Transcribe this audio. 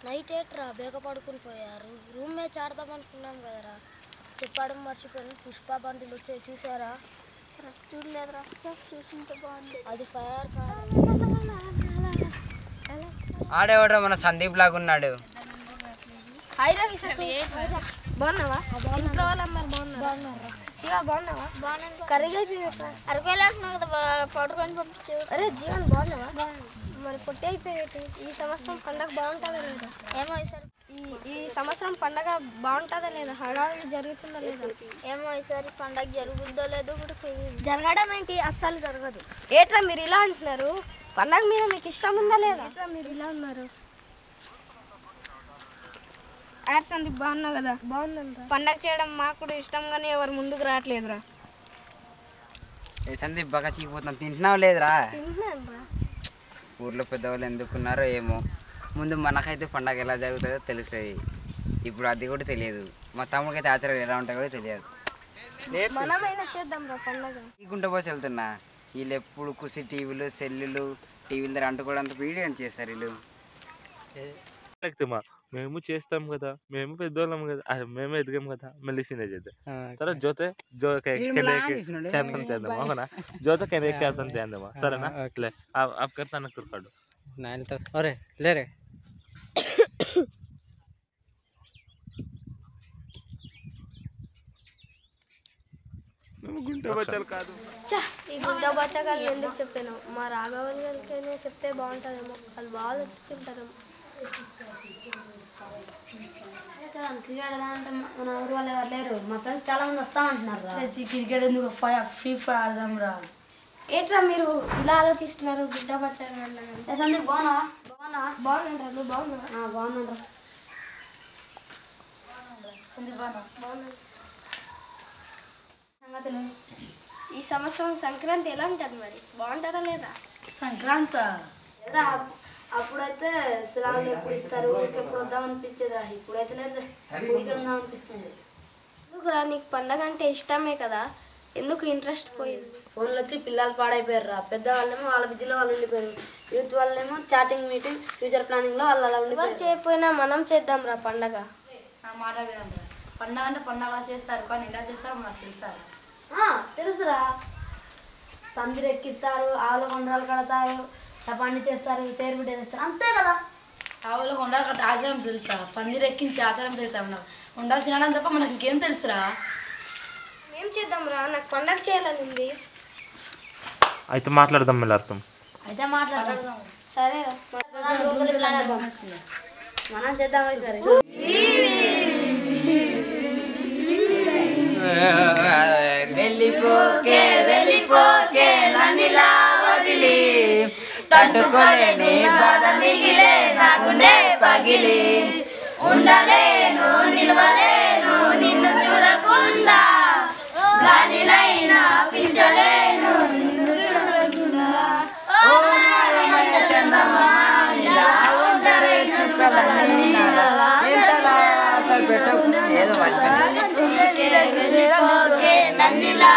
Night ఏట్రా బేగ పడుకుని పోయారు. రూమ్ మేట్స్ ఆడదాం అనుకున్నాం కదరా. చెప్పడం మర్చిపోయాను. పుష్ప బండిలు వచ్చాయి చూసారా? చూడలేదురా. చూసింటే బాగుంది. అది ఫైర్ కాదు. ఆడేవాడు మన సందీప్ లాగా ఉన్నాడు. బాగున్నావా? ఇంట్లో వాళ్ళందరూ బాగున్నారా? శివ బాగున్నావా? కర్రీగా అరకేలా అంటున్నావు కదా, పౌడర్ కొని పంపించు. అరే జీవన్ బాగున్నావా? మరి పొట్టి అయిపోయేది. ఈ సంవత్సరం పండగ బాగుంటుందా లేదా? ఏమో ఈసారి ఈ సంవత్సరం పండగ బాగుంటుందా లేదా? హడావిడి జరుగుతుందా లేదా? ఏమో ఈసారి పండగ జరుగుతుందో లేదో కూడా తెలియదు. జరగడం ఏంటి? అస్సలు జరగదు. ఏట్రా మీరు ఇలా అంటున్నారు? పండగ మీద మీకు ఇష్టం ఉందా లేదా? ఏట్రా మీరు ఇలా ఉన్నారు? సందీప్ బాగున్నావు కదా? బాగున్నాను. పండగ చేయడం మాకు కూడా ఇష్టం, కానీ ఎవరు ముందుకు రావట్లేదురా. సందీప్ బాగా చీకిపోతున్నాం. తింటున్నావు లేదురా? తింటున్నాను. ఊర్లో పెద్దవాళ్ళు ఎందుకున్నారో ఏమో. ముందు మనకైతే పండగ ఎలా జరుగుతుందో తెలుస్తుంది. ఇప్పుడు అది కూడా తెలియదు. మా తమ్ముడికైతే ఆచారాలు ఎలా ఉంటాయో కూడా తెలియదు. మనమైనా చేద్దాం రా పండగ. ఈ గుంట పోసి వెళ్తున్నా. వీళ్ళు ఎప్పుడు కుసి టీవీలు సెల్లులు టీవీల దగ్గర అంటుకోవడంతో వీడియో చేస్తారు వీళ్ళు. మేము చేస్తాం కదా, మేము పెద్దోళ్ళం కదా, మేము ఎదిగాం కదా, మెల్లిసినే చేద్దాం. సరే జోతే క్యాప్షన్ చేద్దాం. అవునా జోతే క్యాప్షన్ చేద్దామా? సరేనా? లే आप करता ना तुरकाडो नाइल तो अरे ले रे మేము గుంట బచ్చలు కాదు. ఈ గుంట బచ్చగాళ్ళు ఎందుకు చెప్పాను? మా రాఘవన్ గారికైనా చెప్తే బాగుంటుందేమో. వాళ్ళు బాగా వచ్చింటారేమో. క్రికెట్ అంటే మన ఊరు వాళ్ళు ఎవరు లేరు. మా ఫ్రెండ్స్ చాలా మంది వస్తామంటున్నారు. క్రికెట్ ఎందుకు ఫ్రీ ఫైర్ ఆడదాం రా. ఏంట్రా మీరు ఇలా ఆలోచిస్తున్నారు? గుడ్డ బచ్చగా సందీప్ బాగున్నావా? బాగున్నావా? బాగున్నారా? నువ్వు బాగున్నావా? బాగున్నారా? సందీప్ బాగున్నా. సంగతులు ఈ సంవత్సరం సంక్రాంతి ఎలా ఉంటుంది మరి? బాగుంటుందా లేదా? సంక్రాంతి ఎదురా అప్పుడైతే సెలవులు ఎప్పుడు ఇస్తారు, ఎప్పుడు వద్దాం అనిపించేదిరా. ఇప్పుడైతే లేదు, ఊరికే ఉందాం అనిపిస్తుంది. ఎందుకురా? నీకు పండగ అంటే ఇష్టమే కదా, ఎందుకు ఇంట్రెస్ట్ పోయింది? ఫోన్లు వచ్చి పిల్లలు పాడైపోయారు రా. పెద్దవాళ్ళేమో వాళ్ళ బిజీలో వాళ్ళు ఉండిపోయారు. యూత్ వాళ్ళేమో చాటింగ్ మీటింగ్ ఫ్యూచర్ ప్లానింగ్లో వాళ్ళు అలా ఎవరు ఉండిపోయారు. చేయకపోయినా మనం చేద్దాం రా పండగ. మాట వినండి. పండగ అంటే పండగ చేస్తారు, కానీ ఎలా చేస్తారో మనకు తెలుసా? తెలుసురా. పందిరి ఎక్కిస్తారు, ఆవుల కొండరాలు కడతారు, చపాండి చేస్తారు, తేరు బిడ్డ చేస్తారు, అంతే కదా. ఆవులకు ఉండాలి కట్ట ఆచారం తెలుసా? పందిరి ఎక్కించి ఆచారం తెలుసా? మనకు ఉండాలి తినడం తప్ప మనకి ఇంకేం తెలుసురా? ఏం చేద్దాం రా? నాకు పండగ చేయాలని ఉంది. అయితే మాట్లాడదాం మళ్ళీ అర్థం. అయితే మాట్లాడదాం. సరేరా. మనం చేద్దామని సరే. వెళ్ళిపోకే వెళ్ళిపోకే నన్నిలా వదిలి, తట్టుకోలేని బాధ మిగిలే నా గుండె పగిలి, ఉండలేను నిలవలేను నిన్ను చూడకుండా, గాలినైనా పిలిచలేను నిన్ను చూడకుండా. ఓ మాయమయ చందమామ ఇలా ఒంటరి చుక్కలన్నీ ఎంతలా ఆశ పెట్టు. ఏదో మర్చిపోయింది. వెళ్ళిపోకే నన్నిలా